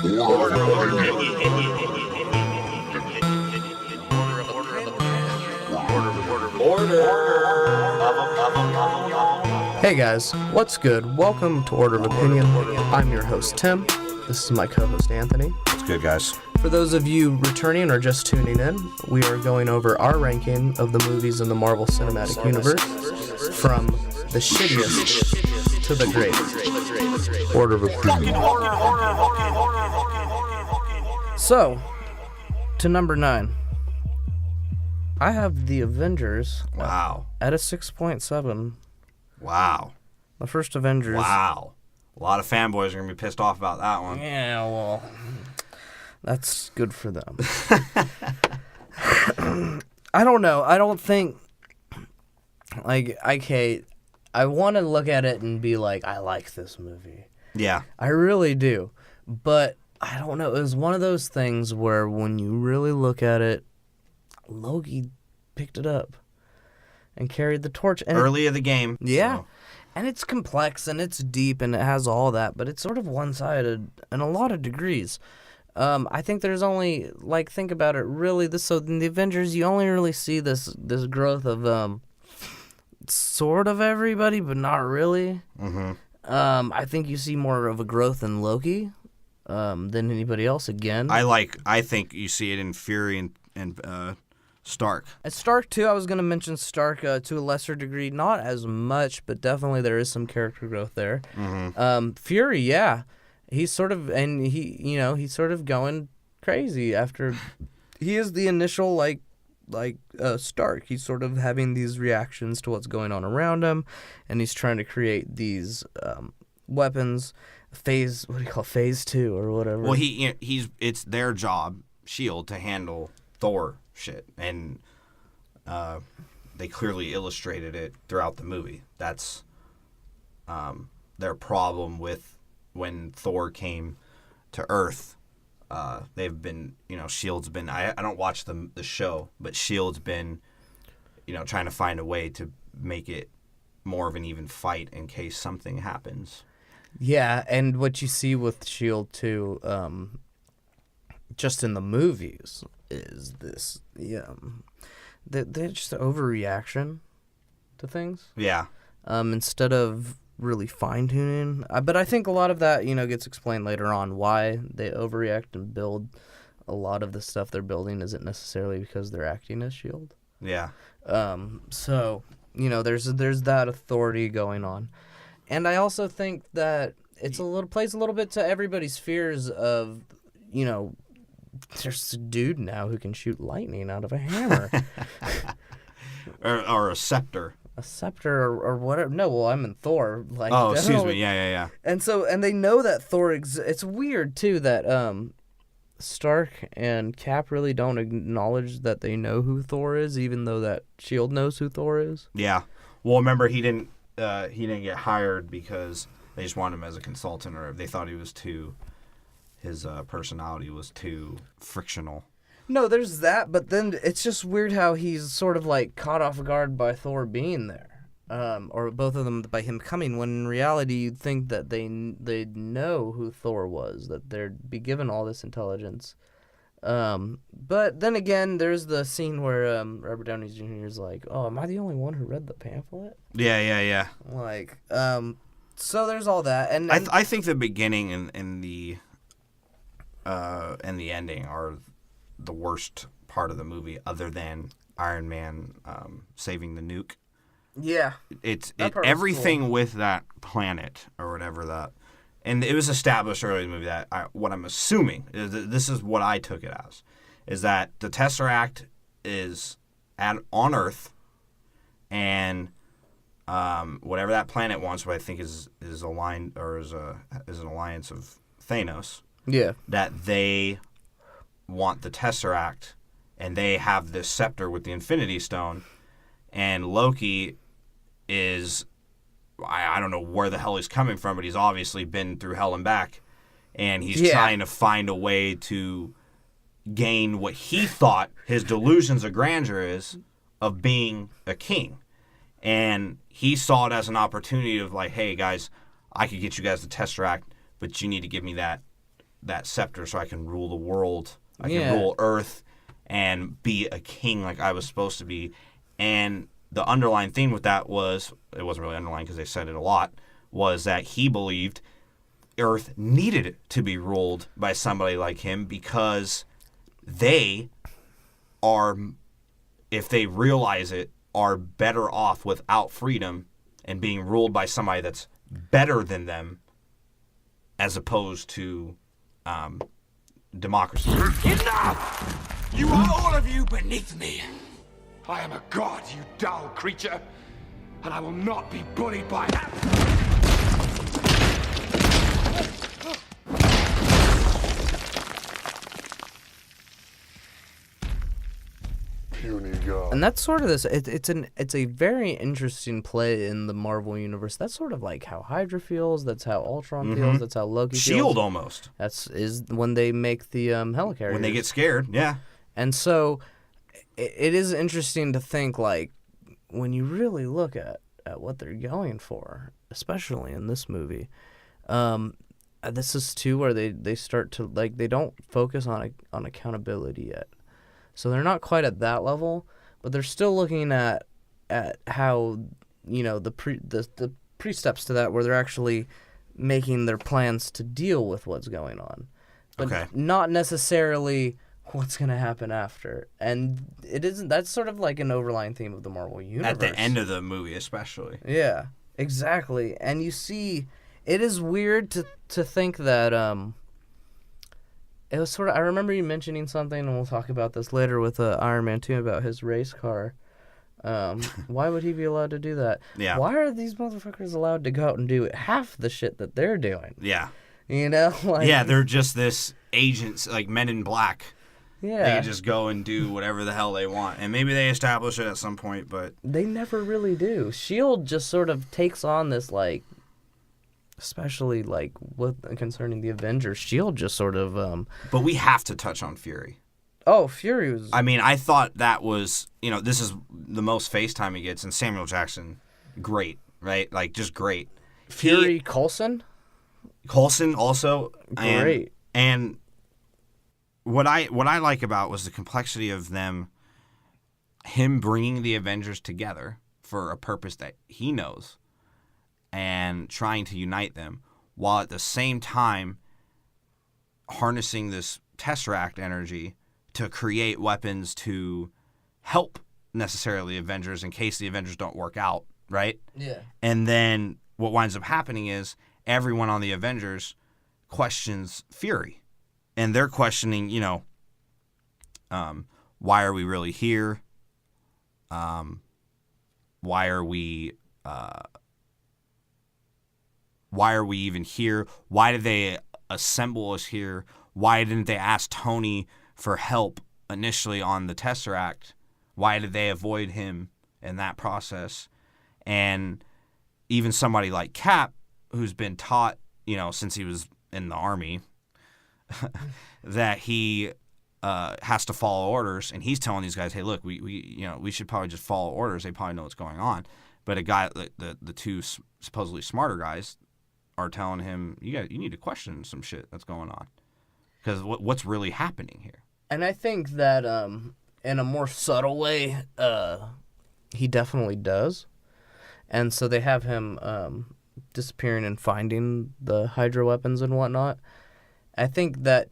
Hey guys, what's good? Welcome to Order of Opinion. I'm your host Tim. This is my co-host Anthony. What's good, guys? For those of you returning or just tuning in, we are going over our ranking of the movies in the Marvel Cinematic Universe from the shittiest to the greatest. Order of Opinion. So, to number 9. I have the Avengers. Wow. At a 6.7. Wow. The first Avengers. Wow. A lot of fanboys are going to be pissed off about that one. Yeah, well, that's good for them. I don't know. I don't think, like, I want to look at it and be like, I like this movie. Yeah. I really do. But I don't know. It was one of those things where when you really look at it, Loki picked it up and carried the torch. And early of the game. Yeah. So. And it's complex and it's deep and it has all that, but it's sort of one-sided in a lot of degrees. I think there's only, like, think about it, really, so in the Avengers, you only really see this growth of sort of everybody, but not really. Mm-hmm. I think you see more of a growth in Loki than anybody else again. I think you see it in Fury and Stark. At Stark, too, I was going to mention Stark to a lesser degree. Not as much, but definitely there is some character growth there. Mm-hmm. Fury, yeah. He's sort of, and he's sort of going crazy after, he is the initial, like Stark. He's sort of having these reactions to what's going on around him, and he's trying to create these weapons. Phase 2 or whatever. Well, it's their job, S.H.I.E.L.D., to handle Thor shit, and they clearly illustrated it throughout the movie. That's their problem with when Thor came to Earth. They've been, S.H.I.E.L.D.'s been, I don't watch the show, but S.H.I.E.L.D.'s been, trying to find a way to make it more of an even fight in case something happens. Yeah, and what you see with S.H.I.E.L.D. too, just in the movies, is this, they're just overreaction to things. Yeah. Instead of really fine-tuning. But I think a lot of that, gets explained later on, why they overreact and build a lot of the stuff they're building isn't necessarily because they're acting as S.H.I.E.L.D. Yeah. So, there's that authority going on. And I also think that plays a little bit to everybody's fears of, there's a dude now who can shoot lightning out of a hammer. or a scepter. A scepter or whatever. No, well, I'm in Thor. Like, oh, excuse me. Yeah. And they know that Thor it's weird, too, that Stark and Cap really don't acknowledge that they know who Thor is, even though that S.H.I.E.L.D. knows who Thor is. Yeah. Well, remember, he didn't get hired because they just wanted him as a consultant, or they thought his personality was too frictional. No, there's that, but then it's just weird how he's sort of like caught off guard by Thor being there, or both of them by him coming, when in reality you'd think that they'd know who Thor was, that they'd be given all this intelligence. But then again, there's the scene where Robert Downey Jr. is like, "Oh, am I the only one who read the pamphlet?" Yeah. Like, so there's all that, and I think the beginning and the ending are the worst part of the movie, other than Iron Man saving the nuke. Yeah, everything cool. With that planet or whatever that. And it was established early in the movie that what I'm assuming this is what I took it as, is that the Tesseract is on Earth, and whatever that planet wants, what I think is aligned or is an alliance of Thanos. Yeah, that they want the Tesseract, and they have this scepter with the Infinity Stone, and Loki is. I don't know where the hell he's coming from, but he's obviously been through hell and back, and he's trying to find a way to gain what he thought his delusions of grandeur is of being a king. And he saw it as an opportunity of like, hey, guys, I could get you guys the Tesseract, but you need to give me that that scepter so I can rule the world. I Yeah. can rule Earth and be a king like I was supposed to be. And the underlying theme with that was, it wasn't really underlying because they said it a lot, was that he believed Earth needed to be ruled by somebody like him because they are, if they realize it, are better off without freedom and being ruled by somebody that's better than them as opposed to democracy. Enough! You are all of you beneath me. I am a god, you dull creature, and I will not be bullied by that. Puny god. And that's sort of this. It's a very interesting play in the Marvel universe. That's sort of like how Hydra feels. That's how Ultron feels. That's how Loki feels. Shield almost. Is when they make the helicarriers. When they get scared, yeah. And so it is interesting to think, like, when you really look at what they're going for, especially in this movie, this is too where they start to, like, they don't focus on accountability yet. So they're not quite at that level, but they're still looking at how, you know, the pre-steps to that, where they're actually making their plans to deal with what's going on. But not necessarily what's going to happen after. And that's sort of like an overlying theme of the Marvel universe. At the end of the movie, especially. Yeah, exactly. And you see, it is weird to think that it was sort of, I remember you mentioning something, and we'll talk about this later with Iron Man 2 about his race car. Why would he be allowed to do that? Yeah. Why are these motherfuckers allowed to go out and do half the shit that they're doing? Yeah. You know? Like, Yeah, they're just this agents, like Men in Black. yeah. They can just go and do whatever the hell they want. And maybe they establish it at some point, but... They never really do. S.H.I.E.L.D. just sort of takes on this, like, especially, like, concerning the Avengers, S.H.I.E.L.D. just sort of... But we have to touch on Fury. Oh, Fury was... I mean, I thought that was, you know, this is the most FaceTime he gets, and Samuel Jackson, great, right? Like, just great. Fury Coulson? Coulson also. Great. And what I like about was the complexity of him bringing the Avengers together for a purpose that he knows and trying to unite them, while at the same time harnessing this Tesseract energy to create weapons to help necessarily Avengers in case the Avengers don't work out, right? Yeah. And then what winds up happening is everyone on the Avengers questions Fury. And they're questioning, you know, why are we really here? Why are we even here? Why did they assemble us here? Why didn't they ask Tony for help initially on the Tesseract? Why did they avoid him in that process? And even somebody like Cap, who's been taught, you know, since he was in the army, that he has to follow orders, and he's telling these guys, hey, look, we should probably just follow orders. They probably know what's going on. But a guy, the two supposedly smarter guys, are telling him, you need to question some shit that's going on, because what's really happening here. And I think that in a more subtle way, he definitely does. And so they have him disappearing and finding the Hydra weapons and whatnot. I think that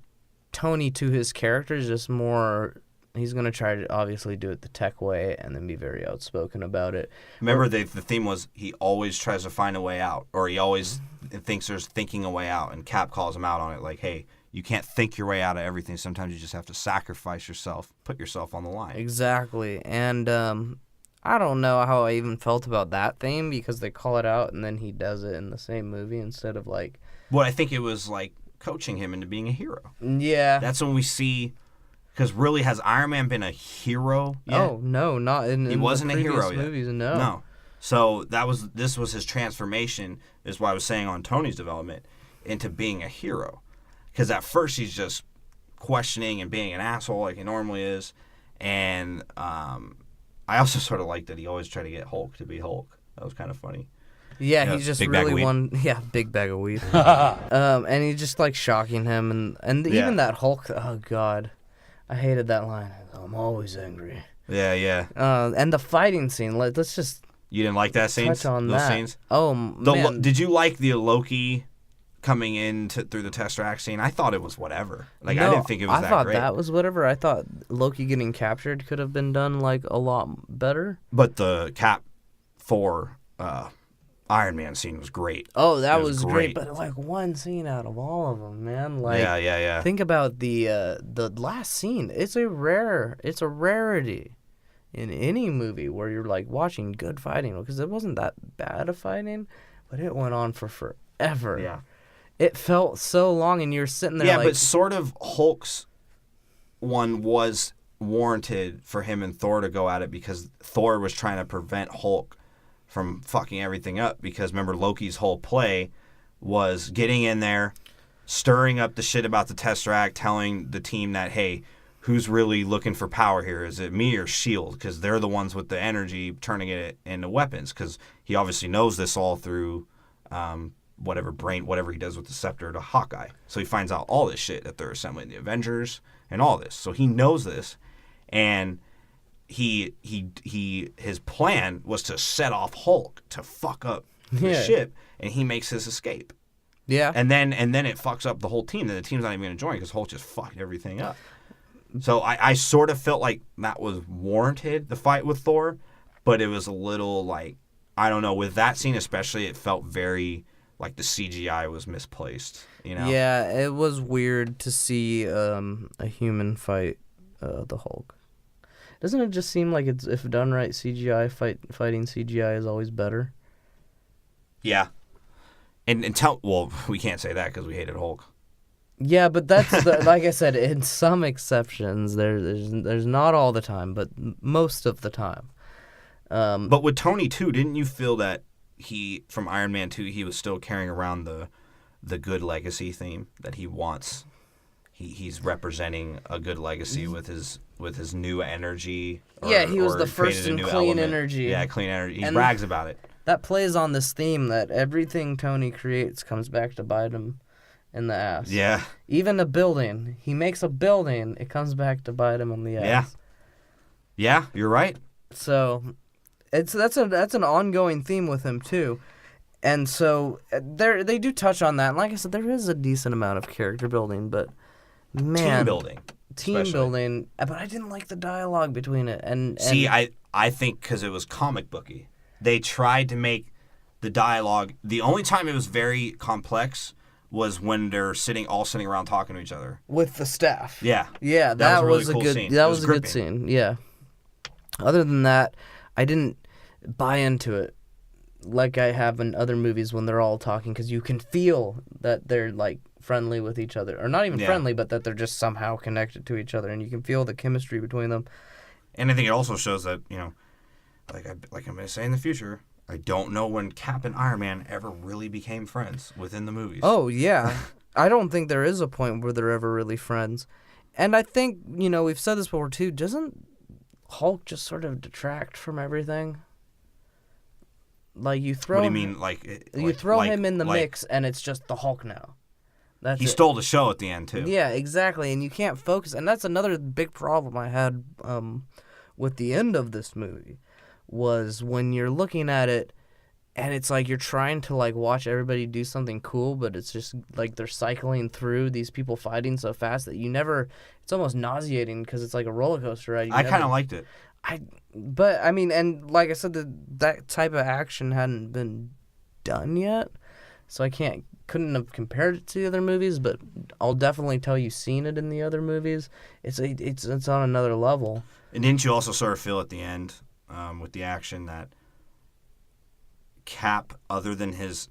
Tony, to his character, is just more... He's going to try to obviously do it the tech way and then be very outspoken about it. Remember, the theme was he always tries to find a way out, or he always thinks there's thinking a way out, and Cap calls him out on it, like, hey, you can't think your way out of everything. Sometimes you just have to sacrifice yourself, put yourself on the line. Exactly. And I don't know how I even felt about that theme, because they call it out and then he does it in the same movie instead of, like... Well, I think it was, like, coaching him into being a hero. Yeah. That's when we see... Because really, has Iron Man been a hero yet? Oh, no, not in He wasn't the a hero previous movies, yet. no. So this was his transformation, is what I was saying on Tony's development, into being a hero. Because at first he's just questioning and being an asshole like he normally is. And I also sort of like that he always tried to get Hulk to be Hulk. That was kind of funny. Yeah, he's just big bag of really weed. big bag of weed. And he's just like shocking him, and Yeah. even that Hulk. Oh God, I hated that line. I'm always angry. Yeah. And the fighting scene. Let's just You didn't like that scene? touch on Those that. scenes? Oh man, Did you like the Loki coming in through the Tesseract scene? I thought it was whatever. Like, I No, didn't think it was that I thought great. that was whatever. I thought Loki getting captured could have been done like a lot better. But the Cap Thor Iron Man scene was great. Oh, that It was was great. great. But like one scene out of all of them, man. Like, Yeah. think about the last scene. It's a rarity in any movie where you're like watching good fighting, because it wasn't that bad of fighting, but it went on for forever. Yeah. It felt so long, and you're sitting there Yeah, like, but sort of Hulk's one was warranted for him and Thor to go at it, because Thor was trying to prevent Hulk from fucking everything up, because remember Loki's whole play was getting in there, stirring up the shit about the Tesseract, telling the team that, hey, who's really looking for power here? Is it me or S.H.I.E.L.D.? Because they're the ones with the energy turning it into weapons, because he obviously knows this all through whatever he does with the scepter to Hawkeye. So he finds out all this shit that they're assembling the Avengers and all this. So he knows this, and his plan was to set off Hulk to fuck up the ship, and he makes his escape. yeah. And then it fucks up the whole team. Then the team's not even going to join because Hulk just fucked everything up. So I sort of felt like that was warranted, the fight with Thor, but it was a little like, I don't know, with that scene especially, it felt very like the CGI was misplaced, you know? Yeah, it was weird to see a human fight the Hulk. Doesn't it just seem like it's, if done right, fighting CGI is always better? Yeah. Well, we can't say that because we hated Hulk. Yeah, but that's like I said, in some exceptions, there's not all the time, but most of the time. But with Tony too, didn't you feel that he, from Iron Man 2, he was still carrying around the good legacy theme that he wants? He's representing a good legacy with his new energy. Yeah, he was or the first created a in new clean element. energy. Yeah, clean energy. He And brags about it. that plays on this theme that everything Tony creates comes back to bite him in the ass. Yeah. Even a building. He makes a building, it comes back to bite him in the ass. Yeah, you're right. So that's an ongoing theme with him too. And so they do touch on that. And like I said, there is a decent amount of character building, but man, Team especially. building. But I didn't like the dialogue between it. And See, I think because it was comic booky, they tried to make the dialogue. The only time it was very complex was when they're all sitting around talking to each other with the staff. Yeah, that was was a a really cool good. scene. That It was was a good gripping. scene. Yeah. Other than that, I didn't buy into it like I have in other movies when they're all talking, because you can feel that they're like friendly with each other, or not even friendly, but that they're just somehow connected to each other, and you can feel the chemistry between them. And I think it also shows that, you know, like I'm going to say in the future, I don't know when Cap and Iron Man ever really became friends within the movies. Oh yeah, I don't think there is a point where they're ever really friends, and I think, you know, we've said this before too. Doesn't Hulk just sort of detract from everything? Like you throw. What do you mean, you throw him in the mix, and it's just the Hulk now. That's he it. stole the show at the end too. Yeah, exactly, and you can't focus, and that's another big problem I had with the end of this movie, was when you're looking at it, and it's like you're trying to like watch everybody do something cool, but it's just like they're cycling through these people fighting so fast that you never. It's almost nauseating because it's like a roller coaster ride. I kind of liked it. But I mean, and like I said, that type of action hadn't been done yet, so I couldn't have compared it to the other movies. But I'll definitely tell you, seen it in the other movies. It's on another level. And didn't you also sort of feel at the end with the action that Cap, other than his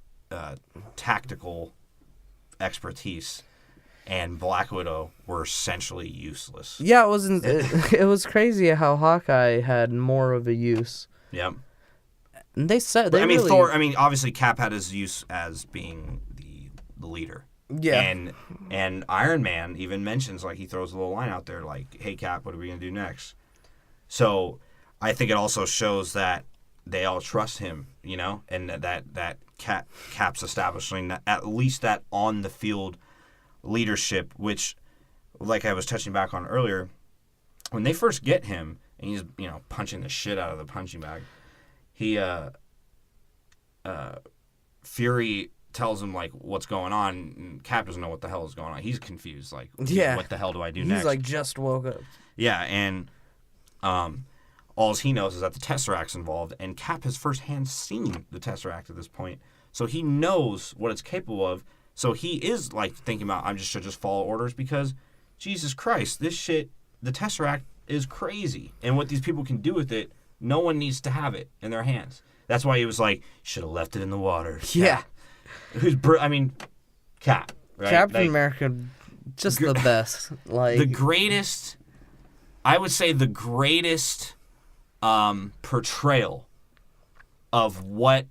tactical expertise, and Black Widow were essentially useless? Yeah, it wasn't. It was crazy how Hawkeye had more of a use. Yep. And they said Thor. I mean, obviously Cap had his use as being the leader. Yeah. And Iron Man even mentions, like, he throws a little line out there like, "Hey Cap, what are we gonna do next?" So I think it also shows that they all trust him, and that Cap's establishing at least that on the field leadership, which, like I was touching back on earlier, when they first get him and he's punching the shit out of the punching bag, he Fury tells him like what's going on, and Cap doesn't know what the hell is going on. He's confused, like what the hell do I do next? He's like just woke up. Yeah, and all he knows is that the Tesseract's involved, and Cap has firsthand seen the Tesseract at this point, so he knows what it's capable of. So he is like thinking about, I should just follow orders, because Jesus Christ, this shit, the Tesseract is crazy, and what these people can do with it, no one needs to have it in their hands. That's why he was like, should have left it in the water. Yeah. Cap. Right? Captain America, just the best. Like the greatest, I would say the greatest portrayal of what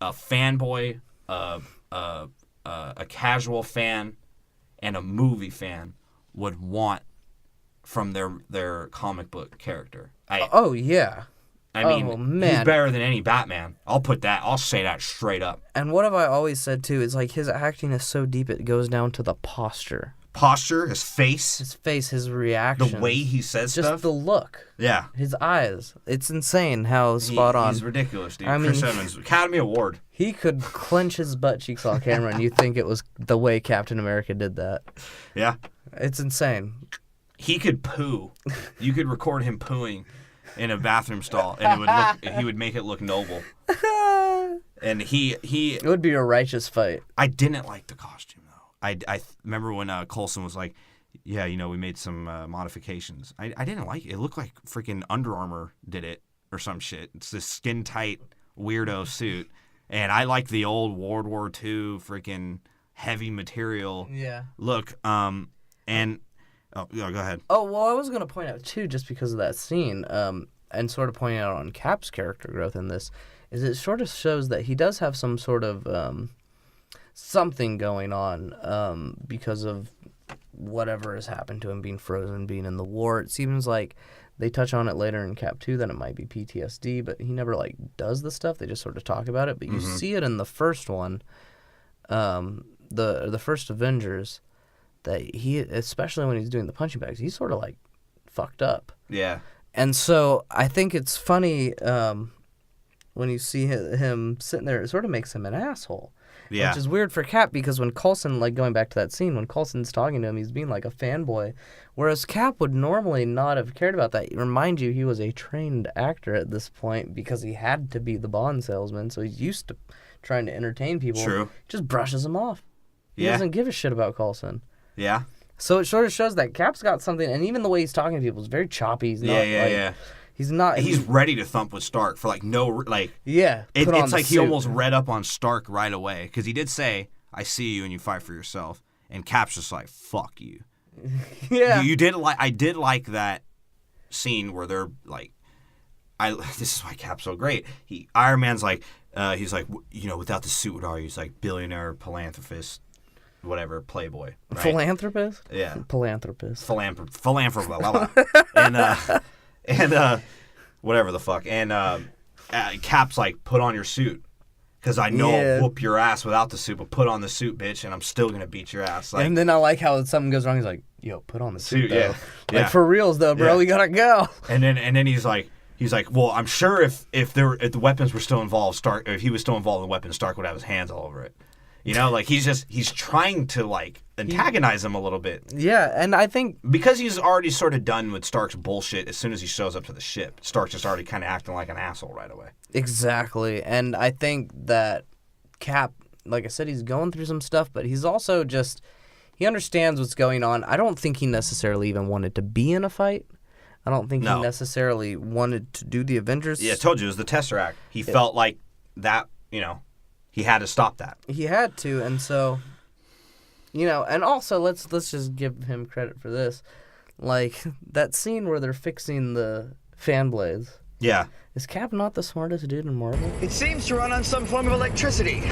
a fanboy, a casual fan, and a movie fan would want from their comic book character. Oh yeah. I mean, he's better than any Batman. I'll say that straight up. And what have I always said too is like his acting is so deep it goes down to the posture. His face, his reaction, the way he says just stuff, the look, his eyes. It's insane how spot on. He's ridiculous, dude. Chris Evans, Academy Award. He could clench his butt cheeks on camera, and you think it was the way Captain America did that. Yeah, it's insane. He could poo. You could record him pooing in a bathroom stall, and he would make it look noble. And it would be a righteous fight. I didn't like the costume though. I remember when Coulson was like, yeah, we made some modifications. I didn't like it. It looked like freaking Under Armour did it or some shit. It's this skin tight weirdo suit, and I like the old World War II freaking heavy material look. Go ahead. Oh, well, I was going to point out, too, just because of that scene, and sort of pointing out on Cap's character growth in this, is it sort of shows that he does have some sort of something going on because of whatever has happened to him, being frozen, being in the war. It seems like they touch on it later in Cap 2 that it might be PTSD, but he never, does the stuff. They just sort of talk about it. But you see it in the first one, the first Avengers, that he, especially when he's doing the punching bags, he's sort of fucked up. Yeah. And so I think it's funny when you see him sitting there, it sort of makes him an asshole. Yeah. Which is weird for Cap, because when Coulson, going back to that scene, when Coulson's talking to him, he's being like a fanboy, whereas Cap would normally not have cared about that. Remind you, he was a trained actor at this point because he had to be the Bond salesman, so he's used to trying to entertain people. True. Just brushes him off. He doesn't give a shit about Coulson. Yeah. So it sort of shows that Cap's got something, and even the way he's talking to people is very choppy. He's not, He's not. He's ready to thump with Stark for Yeah. It's like he almost read up on Stark right away, because he did say, "I see you and you fight for yourself," and Cap's just like, "Fuck you." Yeah. I did like that scene where they're like, this is why Cap's so great. Iron Man's like, he's like, without the suit, what are you? He's like billionaire, philanthropist, whatever, playboy. Right? Philanthropist? Yeah. Philanthropist. Philanthropist, blah, blah, blah. and whatever the fuck. And Cap's like, put on your suit, because I know I'll whoop your ass without the suit, but put on the suit, bitch, and I'm still going to beat your ass. And then I like how something goes wrong. He's like, yo, put on the suit, though. Yeah. For reals, though, bro, we got to go. And then he's like, well, I'm sure if the weapons were still involved, if he was still involved in the weapons, Stark would have his hands all over it. He's trying to antagonize him a little bit. Yeah, and I think because he's already sort of done with Stark's bullshit. As soon as he shows up to the ship, Stark's just already kind of acting like an asshole right away. Exactly, and I think that Cap, like I said, he's going through some stuff, but he's also he understands what's going on. I don't think he necessarily even wanted to be in a fight. I don't think he necessarily wanted to do the Avengers. Yeah, I told you, it was the Tesseract. He felt like that, he had to stop that. He had to, and so, and also let's just give him credit for this. That scene where they're fixing the fan blades. Yeah. Is Cap not the smartest dude in Marvel? It seems to run on some form of electricity.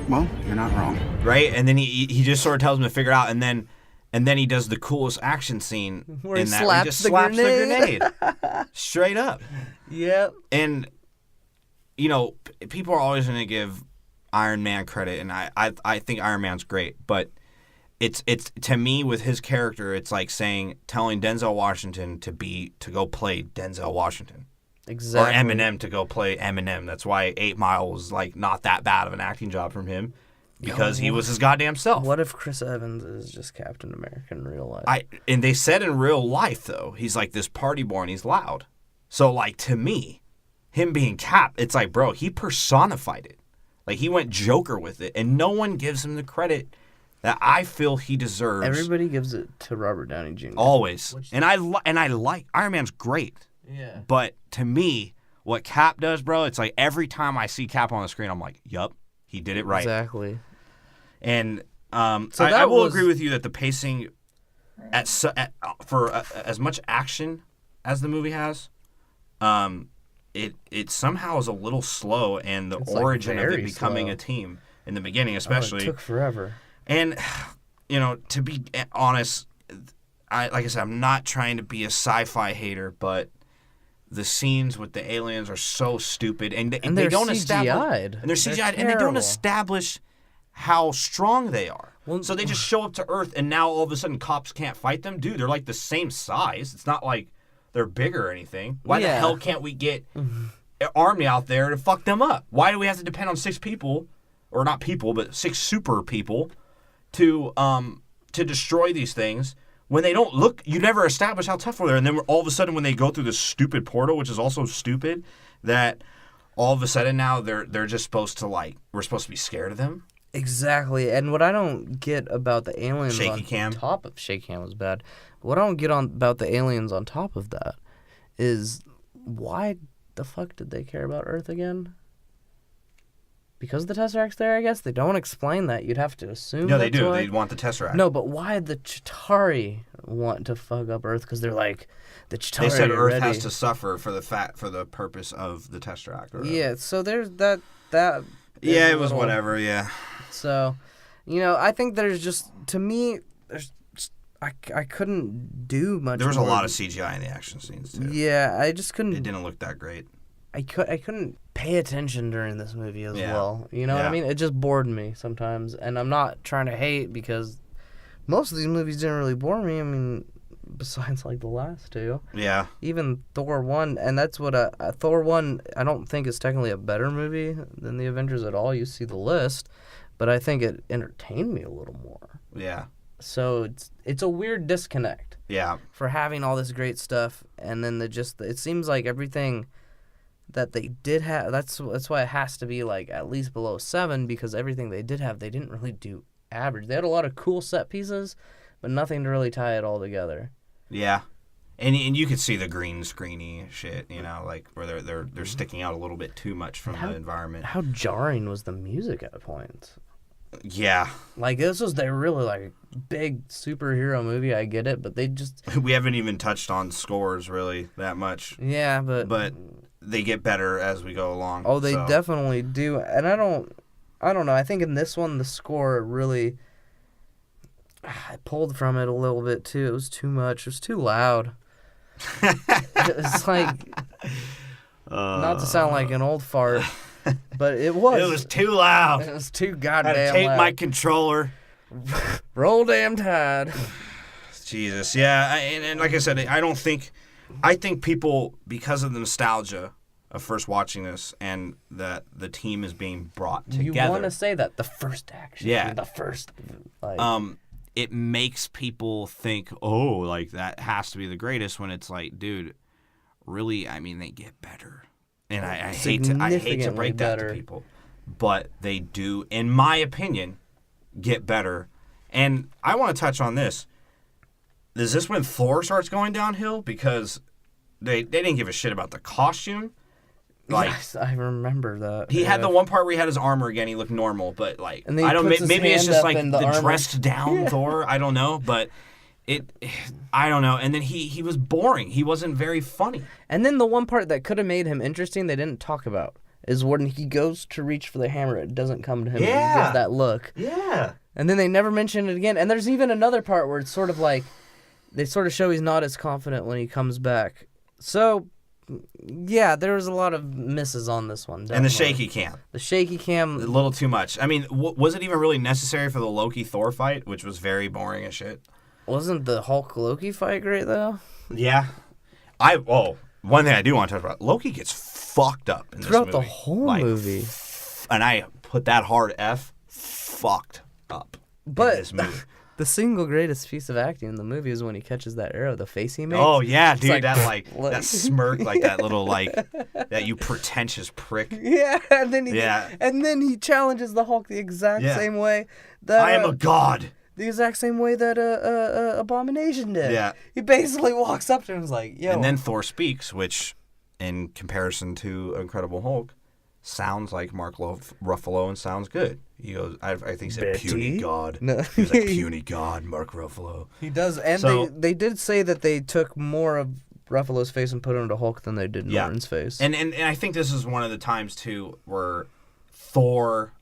Well, you're not wrong. Right? And then he just sort of tells him to figure it out, and then he does the coolest action scene where he slaps just the slaps grenade. the grenade. Straight up. Yep. And people are always going to give Iron Man credit, and I think Iron Man's great, but it's to me with his character, it's like telling Denzel Washington to go play Denzel Washington. Exactly. Or Eminem to go play Eminem. That's why 8 Mile was like not that bad of an acting job from him, because he was his goddamn self. What if Chris Evans is just Captain America in real life? And they said in real life though, he's like this party boy and he's loud. So like to me, him being Cap, it's like, bro, he personified it. Like he went Joker with it, and no one gives him the credit that I feel he deserves. Everybody gives it to Robert Downey Jr. Always. And I like Iron Man's great. Yeah. But to me, what Cap does, bro, it's like every time I see Cap on the screen, I'm like, yup, he did it right. Exactly. And So I will agree with you that the pacing, for as much action as the movie has, it somehow is a little slow, and the origin of it becoming slow. A team in the beginning, especially. It took forever. And, to be honest, like I said, I'm not trying to be a sci-fi hater, but the scenes with the aliens are so stupid, and they don't establish. CGI'd. And they're CGI'd, and they don't establish how strong they are. Well, so they just show up to Earth, and now all of a sudden cops can't fight them? Dude, they're like the same size. It's not like they're bigger or anything. Why the hell can't we get an army out there to fuck them up? Why do we have to depend on 6 people, or not people, but 6 super people to destroy these things when they don't look? You never establish how tough they are. And then all of a sudden when they go through this stupid portal, which is also stupid, that all of a sudden now they're just supposed to we're supposed to be scared of them. Exactly. And what I don't get about the aliens Shaky cam. top of Shaky cam was bad. What I don't get about the aliens on top of that is why the fuck did they care about Earth again? Because the Tesseract's there, I guess? They don't explain that. You'd have to assume. No, they do. They want the Tesseract. No, but why did the Chitauri want to fuck up Earth? Because they're like, the Chitauri They said Earth ready. has to suffer for the purpose of the Tesseract. Yeah, so there's that. Yeah, it was whatever, yeah. So, I think there's just, to me, I couldn't do much. There was a more. lot of CGI in the action scenes, too. Yeah, I just couldn't. It didn't look that great. I couldn't pay attention during this movie as Yeah. well. You know what I mean? It just bored me sometimes, and I'm not trying to hate because most of these movies didn't really bore me. I mean, besides like the last 2. Yeah. Even Thor 1, and that's what Thor 1 I don't think is technically a better movie than the Avengers at all. You see the list, but I think it entertained me a little more. Yeah. So it's a weird disconnect. Yeah. For having all this great stuff, and then it seems like everything that they did have, that's why it has to be like at least below 7, because everything they did have, they didn't really do average. They had a lot of cool set pieces, but nothing to really tie it all together. Yeah. And you could see the green screeny shit, like where they're sticking out a little bit too much from the environment. How jarring was the music at points? Yeah. Like, they're really like big superhero movie, I get it, but they just... We haven't even touched on scores really that much. Yeah, but they get better as we go along. Oh, they definitely do. And I don't know. I think in this one, the score really... I pulled from it a little bit, too. It was too much. It was too loud. It was like... not to sound like an old fart, but it was. It was too loud. It was too goddamn I had to take loud. my controller. Roll damn tide. Jesus, yeah. And like I said, I think people, because of the nostalgia of first watching this and that the team is being brought together. You want to say that. The first action. Yeah. The first... it makes people think, oh, like that has to be the greatest, when it's like, dude, really, I mean, they get better. And I hate to break that to people, but they do, in my opinion, get better. And I want to touch on this. Is this when Thor starts going downhill? Because they didn't give a shit about the costume. Like, yes, I remember that. He had the one part where he had his armor again. He looked normal, but like, And then I don't. puts his Maybe it's hand just up like in the armor. dressed down Thor. I don't know, but I don't know. And then he was boring. He wasn't very funny. And then the one part that could have made him interesting they didn't talk about is when he goes to reach for the hammer, it doesn't come to him. Yeah. And he gives that look. Yeah. And then they never mention it again. And there's even another part where it's sort of like they sort of show he's not as confident when he comes back. So yeah, there was a lot of misses on this one. And the definitely. shaky cam. The shaky cam. A little too much. I mean, was it even really necessary for the Loki-Thor fight, which was very boring as shit? Wasn't the Hulk-Loki fight great, though? Yeah. One thing I do want to talk about, Loki gets fucked up in Throughout this movie. the whole movie. And I put that hard F, fucked up in this movie. The single greatest piece of acting in the movie is when he catches that arrow, the face he makes. Oh, yeah, It's dude, like, that smirk, like that little, like, that you pretentious prick. Yeah, and then he challenges the Hulk the exact same way that I am a god. The exact same way that Abomination did. Yeah. He basically walks up to him and is like, yo. And then Thor speaks, which, in comparison to Incredible Hulk, sounds like Mark Ruffalo and sounds good. He goes, I think he said puny god. No. He was like, puny god, Mark Ruffalo. He does, and they did say that they took more of Ruffalo's face and put it into Hulk than they did Norton's face. And I think this is one of the times, too, where Thor,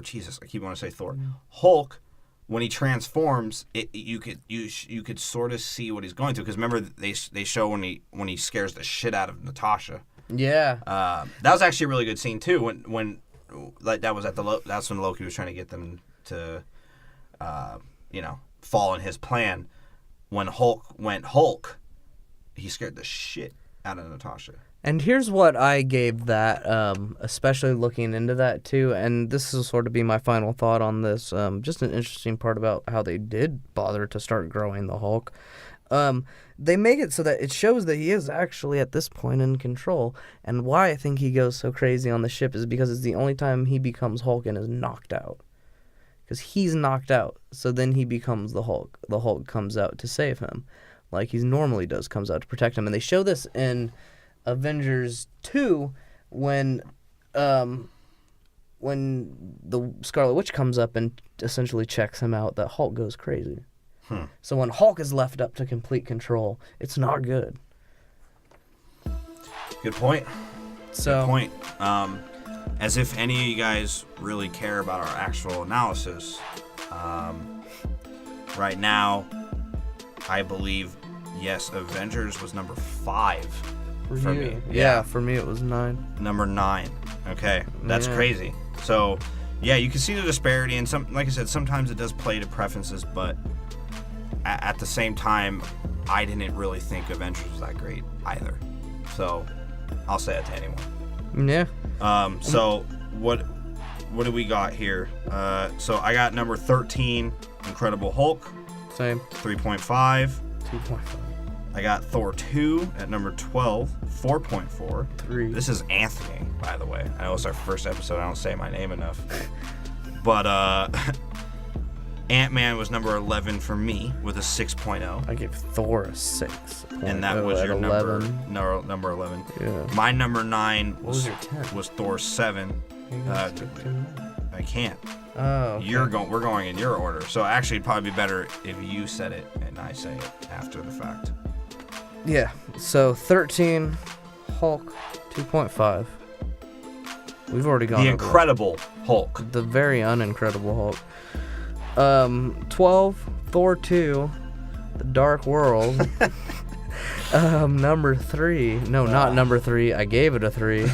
Jesus, I keep wanting to say Thor. Hulk, when he transforms, you could sort of see what he's going through. Because remember, they show when he scares the shit out of Natasha. Yeah. That was actually a really good scene, too, when like that was that's when Loki was trying to get them to, fall in his plan. When Hulk went Hulk, he scared the shit out of Natasha. And here's what I gave that, especially looking into that too, and this will sort of be my final thought on this. Just an interesting part about how they did bother to start growing the Hulk. They make it so that it shows that he is actually at this point in control. And why I think he goes so crazy on the ship is because it's the only time he becomes Hulk and is knocked out. Because he's knocked out, so then he becomes the Hulk. The Hulk comes out to save him, like he normally does, comes out to protect him. And they show this in Avengers 2 when the Scarlet Witch comes up and essentially checks him out, that Hulk goes crazy. So when Hulk is left up to complete control, it's not good. Good point. So, Good point. As if any of you guys really care about our actual analysis, right now, I believe, yes, Avengers was number 5 for me. Yeah, for me it was 9. Number 9. Okay, that's crazy. So, yeah, you can see the disparity, and like I said, sometimes it does play to preferences, but at the same time, I didn't really think Avengers was that great either. So, I'll say it to anyone. Yeah. So what do we got here? So I got number 13, Incredible Hulk. Same. 3.5. 2.5. I got Thor 2 at number 12, 4.4. 3. This is Anthony, by the way. I know it's our first episode. I don't say my name enough. But Ant-Man was number 11 for me with a 6.0. I gave Thor a 6. And that was your 11. number 11. Yeah. My number 9 was your 10? Was Thor 7. I can't. Oh, okay. We're going in your order. So actually, it'd probably be better if you said it and I say it after the fact. Yeah. So 13, Hulk, 2.5. We've already gone. The Incredible Hulk. The very unincredible Hulk. 12, Thor 2, The Dark World. Number 3. No, not number 3. I gave it a 3.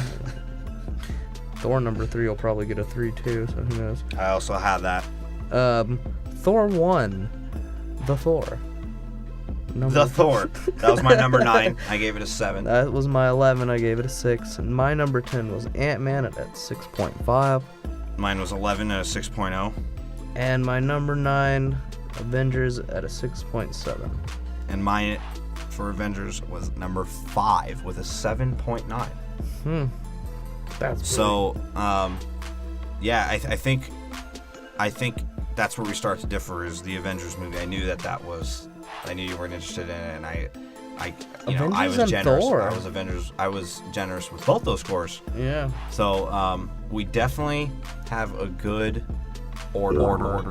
Thor number 3 will probably get a 3 too, so who knows. I also have that. Thor 1, The Thor. Thor. That was my number 9. I gave it a 7. That was my 11. I gave it a 6. And my number 10 was Ant-Man at 6.5. Mine was 11 at a 6.0. And my number 9, Avengers at a 6.7. And mine for Avengers was number 5 with a 7.9. That's so, yeah, I think that's where we start to differ is the Avengers movie. I knew I knew you weren't interested in it, and I was generous. Thor. I was generous with both those scores. Yeah. So, we definitely have a good order.